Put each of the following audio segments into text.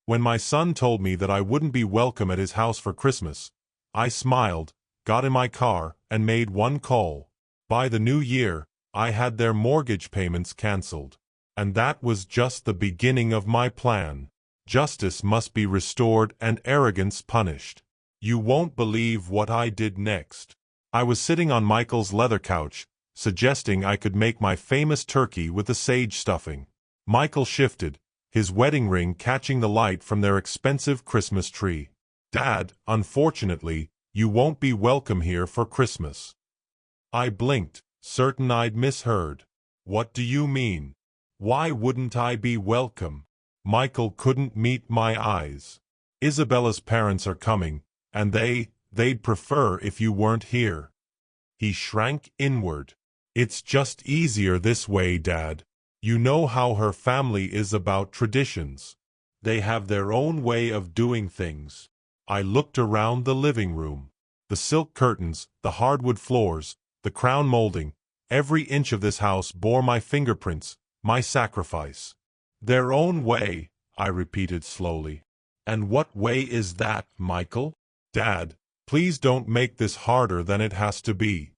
When my son told me that I wouldn't be welcome at his house for Christmas, I smiled, got in my car, and made one call. By the new year, I had their mortgage payments cancelled. And that was just the beginning of my plan. Justice must be restored and arrogance punished. You won't believe what I did next. I was sitting on Michael's leather couch, suggesting I could make my famous turkey with the sage stuffing. Michael shifted, his wedding ring catching the light from their expensive Christmas tree. Dad, unfortunately, you won't be welcome here for Christmas. I blinked, certain I'd misheard. What do you mean? Why wouldn't I be welcome? Michael couldn't meet my eyes. Isabella's parents are coming, and they'd prefer if you weren't here. He shrank inward. It's just easier this way, Dad. You know how her family is about traditions. They have their own way of doing things. I looked around the living room. The silk curtains, the hardwood floors, the crown molding, every inch of this house bore my fingerprints, my sacrifice. Their own way, I repeated slowly. And what way is that, Michael? Dad, please don't make this harder than it has to be.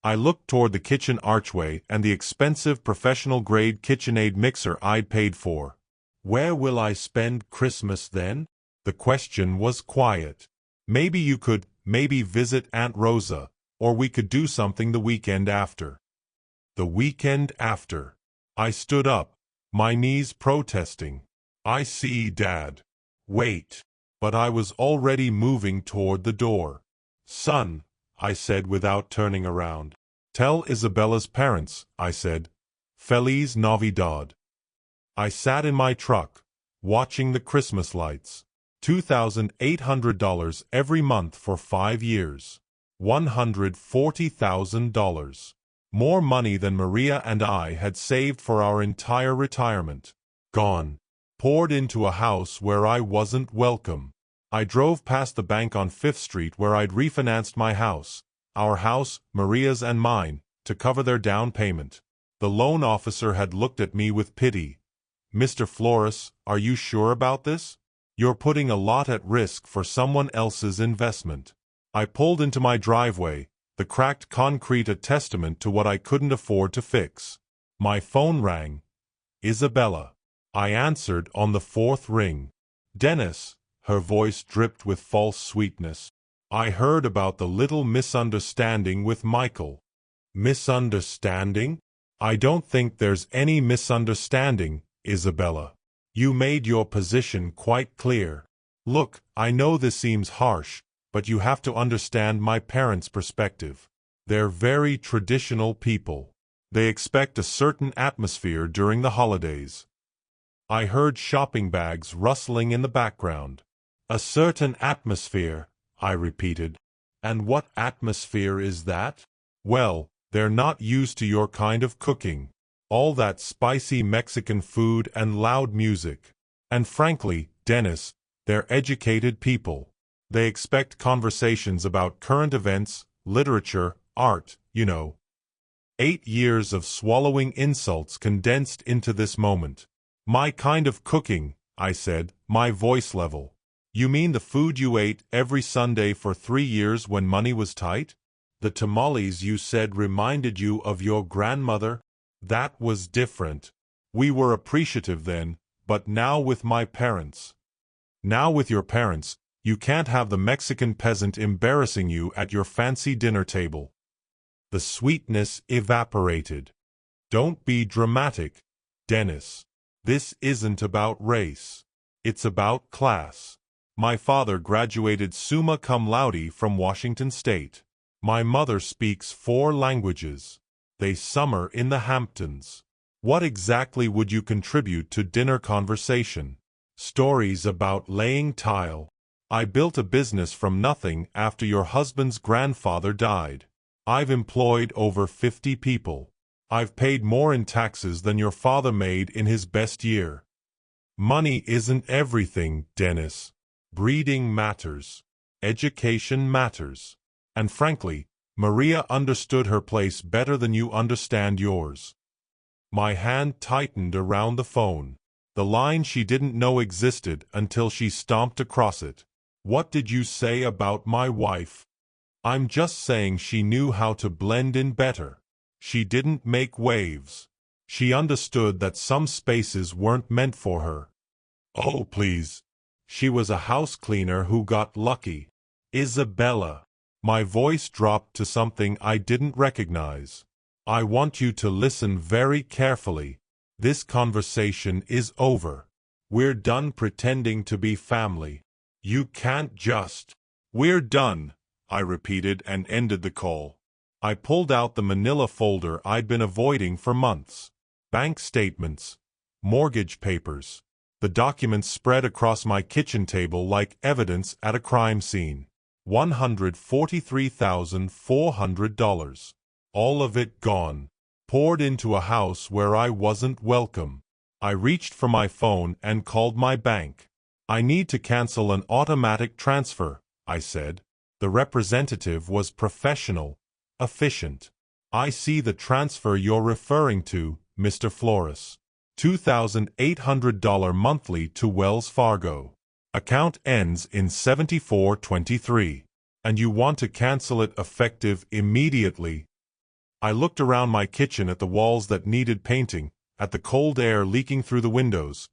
I looked toward the kitchen archway and the expensive professional-grade KitchenAid mixer I'd paid for. Where will I spend Christmas then? The question was quiet. Maybe you could, maybe visit Aunt Rosa, or we could do something the weekend after. The weekend after. I stood up, my knees protesting. I see, Dad. Wait. But I was already moving toward the door. Son, I said without turning around. Tell Isabella's parents, I said. Feliz Navidad. I sat in my truck, watching the Christmas lights. $2,800 every month for 5 years. $140,000. More money than Maria and I had saved for our entire retirement. Gone. Poured into a house where I wasn't welcome. I drove past the bank on 5th Street where I'd refinanced my house, our house, Maria's and mine, to cover their down payment. The loan officer had looked at me with pity. Mr. Flores, are you sure about this? You're putting a lot at risk for someone else's investment. I pulled into my driveway, the cracked concrete a testament to what I couldn't afford to fix. My phone rang. Isabella. I answered on the 4th ring. Dennis, her voice dripped with false sweetness. I heard about the little misunderstanding with Michael. Misunderstanding? I don't think there's any misunderstanding, Isabella. You made your position quite clear. Look, I know this seems harsh, but you have to understand my parents' perspective. They're very traditional people. They expect a certain atmosphere during the holidays. I heard shopping bags rustling in the background. A certain atmosphere, I repeated. And what atmosphere is that? Well, they're not used to your kind of cooking. All that spicy Mexican food and loud music. And frankly, Dennis, they're educated people. They expect conversations about current events, literature, art, you know. 8 years of swallowing insults condensed into this moment. My kind of cooking, I said, my voice level. You mean the food you ate every Sunday for 3 years when money was tight? The tamales you said reminded you of your grandmother? That was different. We were appreciative then, but now with my parents. Now with your parents, you can't have the Mexican peasant embarrassing you at your fancy dinner table. The sweetness evaporated. Don't be dramatic, Dennis. This isn't about race. It's about class. My father graduated summa cum laude from Washington State. My mother speaks 4 languages. They summer in the Hamptons. What exactly would you contribute to dinner conversation? Stories about laying tile. I built a business from nothing after your husband's grandfather died. I've employed over 50 people. I've paid more in taxes than your father made in his best year. Money isn't everything, Dennis. Breeding matters. Education matters. And frankly, Maria understood her place better than you understand yours. My hand tightened around the phone. the line she didn't know existed until she stomped across it. "What did you say about my wife?" "I'm just saying she knew how to blend in better. She didn't make waves. She understood that some spaces weren't meant for her." "Oh, please. She was a house cleaner who got lucky." "Isabella." My voice dropped to something I didn't recognize. "I want you to listen very carefully. This conversation is over. We're done pretending to be family. You can't just—" "We're done," I repeated and ended the call. I pulled out the manila folder I'd been avoiding for months. Bank statements, mortgage papers. The documents spread across my kitchen table like evidence at a crime scene. $143,400. All of it gone. Poured into a house where I wasn't welcome. I reached for my phone and called my bank. "I need to cancel an automatic transfer," I said. The representative was professional, efficient. "I see the transfer you're referring to, Mr. Flores. $2,800 monthly to Wells Fargo. Account ends in 7423. And you want to cancel it effective immediately." I looked around my kitchen at the walls that needed painting, at the cold air leaking through the windows.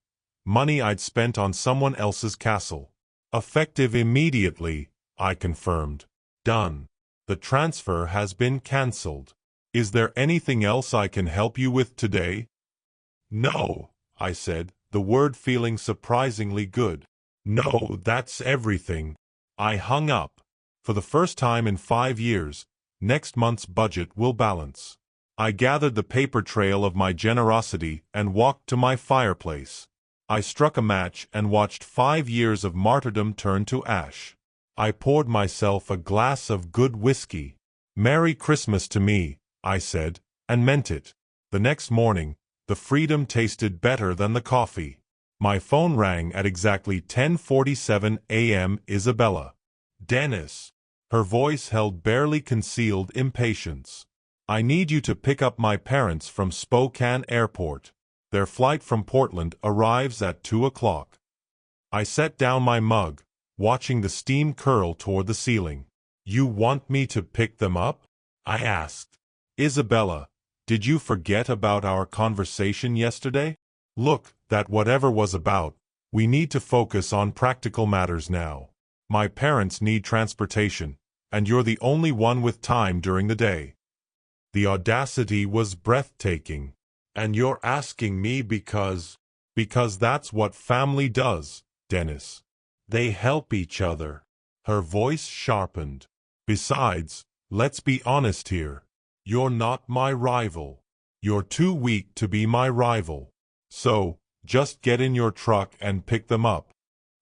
Money I'd spent on someone else's castle. "Effective immediately," I confirmed. "Done. The transfer has been cancelled. Is there anything else I can help you with today?" "No," I said, the word feeling surprisingly good. "No, that's everything." I hung up. For the first time in 5 years, next month's budget will balance. I gathered the paper trail of my generosity and walked to my fireplace. I struck a match and watched 5 years of martyrdom turn to ash. I poured myself a glass of good whiskey. "Merry Christmas to me," I said, and meant it. The next morning, the freedom tasted better than the coffee. My phone rang at exactly 10:47 a.m. "Isabella." "Dennis." Her voice held barely concealed impatience. "I need you to pick up my parents from Spokane Airport. Their flight from Portland arrives at 2 o'clock. I set down my mug, watching the steam curl toward the ceiling. "You want me to pick them up?" I asked. "Isabella, did you forget about our conversation yesterday? Look, that whatever was about, we need to focus on practical matters now. My parents need transportation, and you're the only one with time during the day." The audacity was breathtaking. "And you're asking me because that's what family does, Dennis. They help each other." Her voice sharpened. "Besides, let's be honest here. You're not my rival. You're too weak to be my rival. So, just get in your truck and pick them up."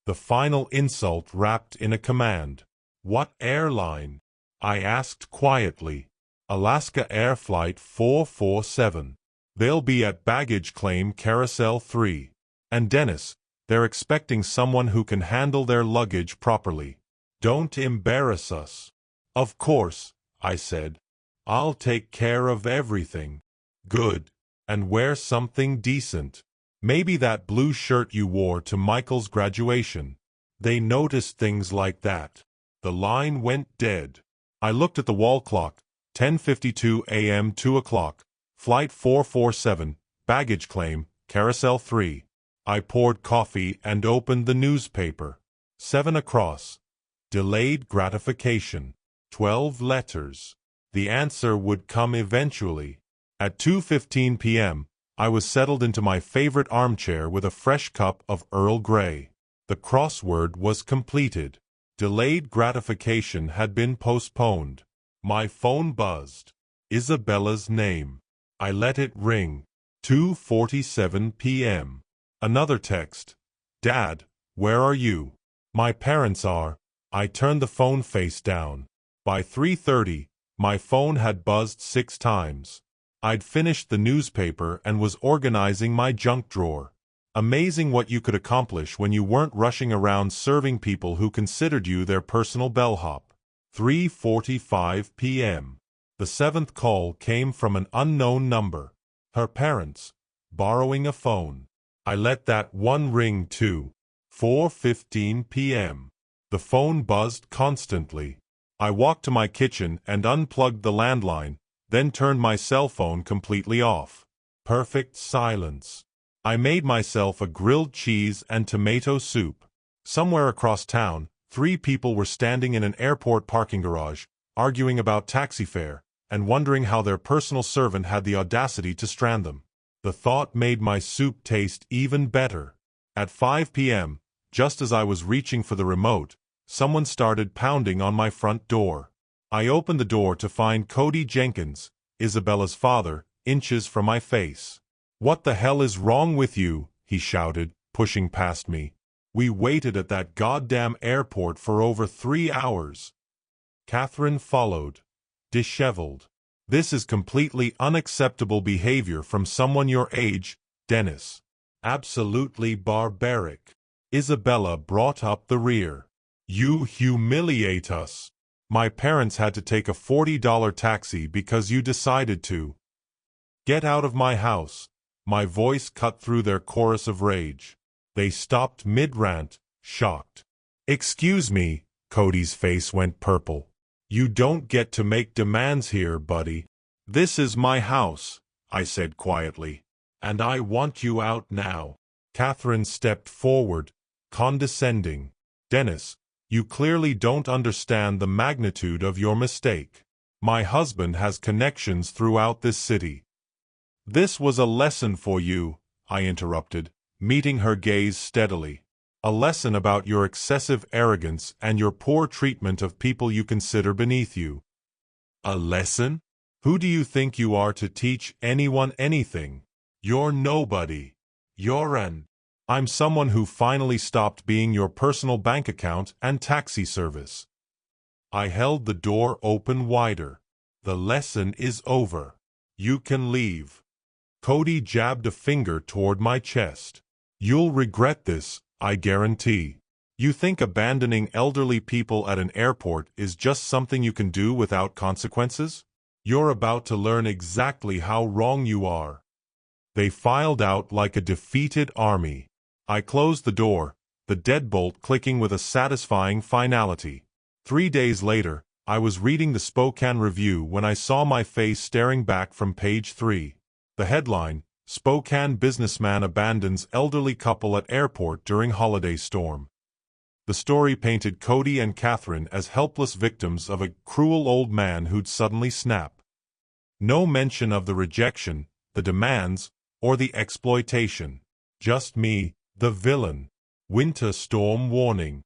The final insult wrapped in a command. "What airline?" I asked quietly. "Alaska Air Flight 447. They'll be at baggage claim Carousel 3. And Dennis, they're expecting someone who can handle their luggage properly. Don't embarrass us." "Of course," I said. "I'll take care of everything." "Good. And wear something decent. Maybe that blue shirt you wore to Michael's graduation." They noticed things like that. The line went dead. I looked at the wall clock. 10:52 a.m. 2 o'clock. Flight 447, baggage claim, Carousel 3. I poured coffee and opened the newspaper. 7 across. Delayed gratification. 12 letters. The answer would come eventually. At 2:15 p.m., I was settled into my favorite armchair with a fresh cup of Earl Grey. The crossword was completed. Delayed gratification had been postponed. My phone buzzed. Isabella's name. I let it ring. 2:47 p.m. Another text. "Dad, where are you?" "My parents are." I turned the phone face down. By 3:30, my phone had buzzed 6 times. I'd finished the newspaper and was organizing my junk drawer. Amazing what you could accomplish when you weren't rushing around serving people who considered you their personal bellhop. 3:45 p.m. The 7th call came from an unknown number. Her parents, borrowing a phone. I let that one ring too. 4:15 p.m. The phone buzzed constantly. I walked to my kitchen and unplugged the landline, then turned my cell phone completely off. Perfect silence. I made myself a grilled cheese and tomato soup. Somewhere across town, 3 people were standing in an airport parking garage, arguing about taxi fare, and wondering how their personal servant had the audacity to strand them. The thought made my soup taste even better. At 5 p.m., just as I was reaching for the remote, someone started pounding on my front door. I opened the door to find Cody Jenkins, Isabella's father, inches from my face. "What the hell is wrong with you?" he shouted, pushing past me. "We waited at that goddamn airport for over 3 hours." Catherine followed, disheveled. "This is completely unacceptable behavior from someone your age, Dennis. Absolutely barbaric." Isabella brought up the rear. "You humiliate us. My parents had to take a $40 taxi because you decided to." "Get out of my house." My voice cut through their chorus of rage. They stopped mid-rant, shocked. "Excuse me," Cody's face went purple. "You don't get to make demands here, buddy." "This is my house," I said quietly. "And I want you out now." Catherine stepped forward, condescending. "Dennis, you clearly don't understand the magnitude of your mistake. My husband has connections throughout this city." "This was a lesson for you," I interrupted, meeting her gaze steadily. "A lesson about your excessive arrogance and your poor treatment of people you consider beneath you." "A lesson? Who do you think you are to teach anyone anything? You're nobody. I'm someone who finally stopped being your personal bank account and taxi service." I held the door open wider. "The lesson is over. You can leave." Cody jabbed a finger toward my chest. "You'll regret this, I guarantee. You think abandoning elderly people at an airport is just something you can do without consequences? You're about to learn exactly how wrong you are." They filed out like a defeated army. I closed the door, the deadbolt clicking with a satisfying finality. 3 days later, I was reading the Spokane Review when I saw my face staring back from page 3. The headline, "Spokane Businessman Abandons Elderly Couple at Airport During Holiday Storm." The story painted Cody and Catherine as helpless victims of a cruel old man who'd suddenly snap. No mention of the rejection, the demands, or the exploitation. Just me, the villain. Winter storm warning.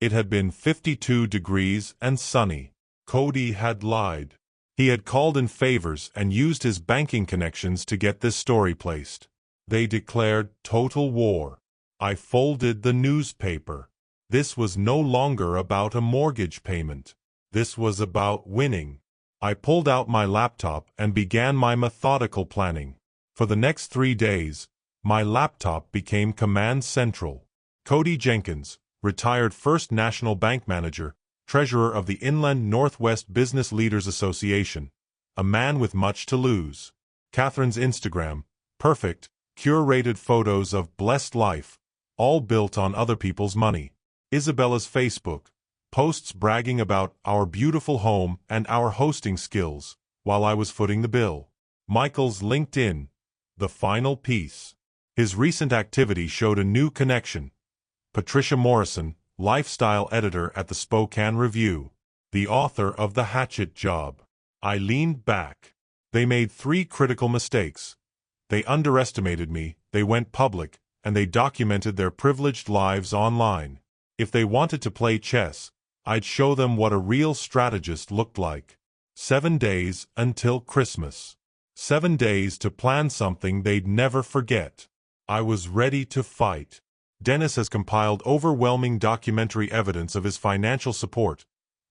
It had been 52 degrees and sunny. Cody had lied. He had called in favors and used his banking connections to get this story placed. They declared total war. I folded the newspaper. This was no longer about a mortgage payment. This was about winning. I pulled out my laptop and began my methodical planning. For the next 3 days, my laptop became command central. Cody Jenkins, retired First National Bank manager, treasurer of the Inland Northwest Business Leaders Association, a man with much to lose. Catherine's Instagram, perfect, curated photos of blessed life, all built on other people's money. Isabella's Facebook, posts bragging about our beautiful home and our hosting skills, while I was footing the bill. Michael's LinkedIn, the final piece. His recent activity showed a new connection. Patricia Morrison, lifestyle editor at the Spokane Review, the author of The Hatchet Job. I leaned back. They made 3 critical mistakes. They underestimated me, they went public, and they documented their privileged lives online. If they wanted to play chess, I'd show them what a real strategist looked like. 7 days until Christmas. 7 days to plan something they'd never forget. I was ready to fight. Dennis has compiled overwhelming documentary evidence of his financial support,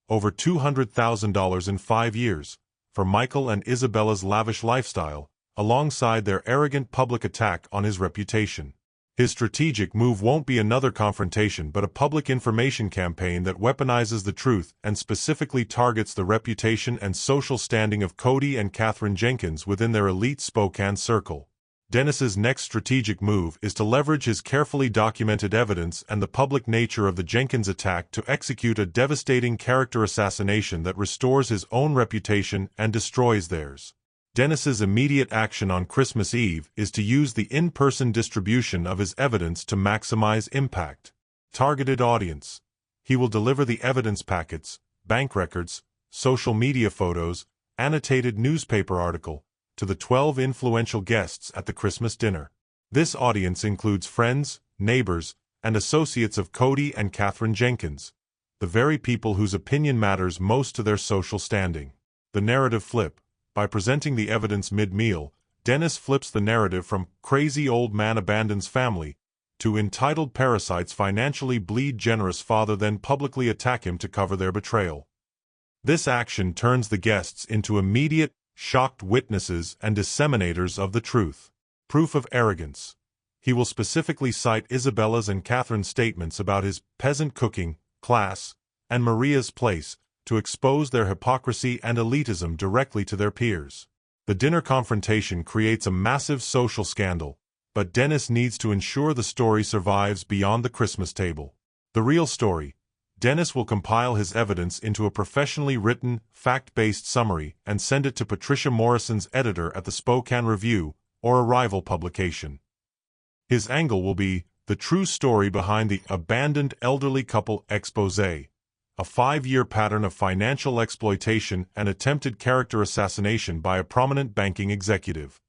over $200,000 in 5 years, for Michael and Isabella's lavish lifestyle, alongside their arrogant public attack on his reputation. His strategic move won't be another confrontation but a public information campaign that weaponizes the truth and specifically targets the reputation and social standing of Cody and Catherine Jenkins within their elite Spokane circle. Dennis's next strategic move is to leverage his carefully documented evidence and the public nature of the Jenkins attack to execute a devastating character assassination that restores his own reputation and destroys theirs. Dennis's immediate action on Christmas Eve is to use the in-person distribution of his evidence to maximize impact. Targeted audience. He will deliver the evidence packets, bank records, social media photos, annotated newspaper article, to the 12 influential guests at the Christmas dinner. This audience includes friends, neighbors, and associates of Cody and Catherine Jenkins, the very people whose opinion matters most to their social standing. The narrative flip. By presenting the evidence mid-meal, Dennis flips the narrative from "crazy old man abandons family" to "entitled parasites financially bleed generous father then publicly attack him to cover their betrayal." This action turns the guests into immediate, shocked witnesses and disseminators of the truth. Proof of arrogance. He will specifically cite Isabella's and Catherine's statements about his peasant cooking, class, and Maria's place, to expose their hypocrisy and elitism directly to their peers. The dinner confrontation creates a massive social scandal, but Dennis needs to ensure the story survives beyond the Christmas table. The real story. Dennis will compile his evidence into a professionally written, fact-based summary and send it to Patricia Morrison's editor at the Spokane Review, or a rival publication. His angle will be the true story behind the abandoned elderly couple exposé, a 5-year pattern of financial exploitation and attempted character assassination by a prominent banking executive.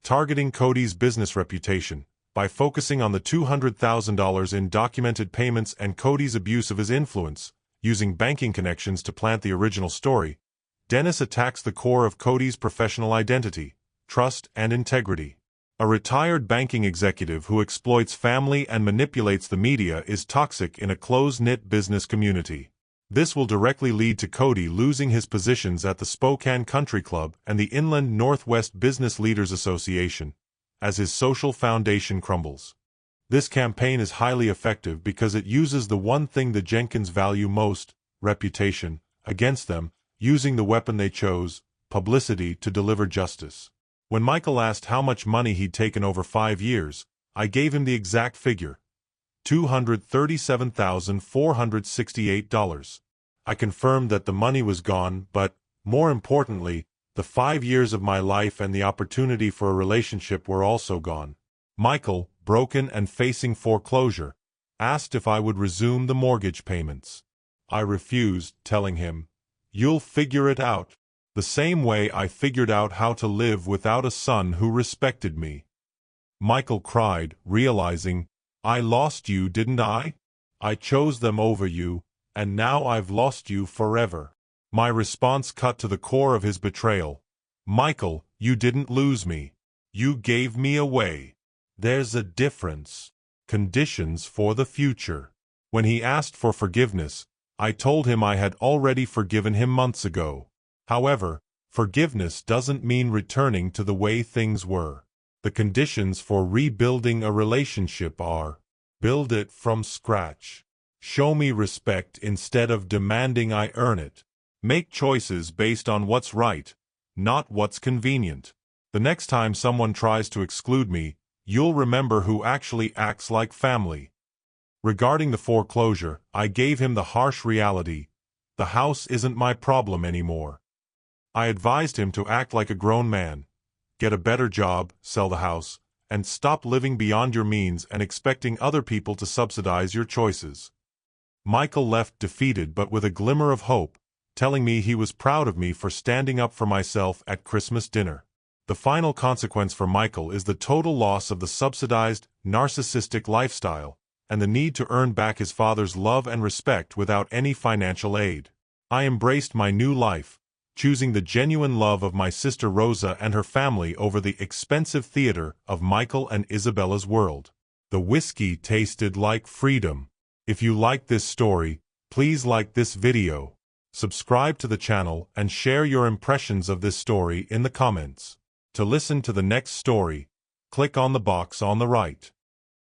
Targeting Cody's business reputation. By focusing on the $200,000 in documented payments and Cody's abuse of his influence, using banking connections to plant the original story, Dennis attacks the core of Cody's professional identity, trust, and integrity. A retired banking executive who exploits family and manipulates the media is toxic in a close-knit business community. This will directly lead to Cody losing his positions at the Spokane Country Club and the Inland Northwest Business Leaders Association, as his social foundation crumbles. This campaign is highly effective because it uses the one thing the Jenkins value most, reputation, against them, using the weapon they chose, publicity, to deliver justice. When Michael asked how much money he'd taken over 5 years, I gave him the exact figure: $237,468. I confirmed that the money was gone, but, more importantly, the 5 years of my life and the opportunity for a relationship were also gone. Michael, broken and facing foreclosure, asked if I would resume the mortgage payments. I refused, telling him, "You'll figure it out, the same way I figured out how to live without a son who respected me." Michael cried, realizing, "I lost you, didn't I? I chose them over you, and now I've lost you forever." My response cut to the core of his betrayal. "Michael, you didn't lose me. You gave me away. There's a difference. Conditions for the future." When he asked for forgiveness, I told him I had already forgiven him months ago. However, forgiveness doesn't mean returning to the way things were. The conditions for rebuilding a relationship are: build it from scratch. Show me respect instead of demanding I earn it. Make choices based on what's right, not what's convenient. The next time someone tries to exclude me, you'll remember who actually acts like family. Regarding the foreclosure, I gave him the harsh reality: the house isn't my problem anymore. I advised him to act like a grown man, get a better job, sell the house, and stop living beyond your means and expecting other people to subsidize your choices. Michael left defeated but with a glimmer of hope, telling me he was proud of me for standing up for myself at Christmas dinner. The final consequence for Michael is the total loss of the subsidized, narcissistic lifestyle, and the need to earn back his father's love and respect without any financial aid. I embraced my new life, choosing the genuine love of my sister Rosa and her family over the expensive theater of Michael and Isabella's world. The whiskey tasted like freedom. If you like this story, please like this video, subscribe to the channel, and share your impressions of this story in the comments. To listen to the next story, click on the box on the right.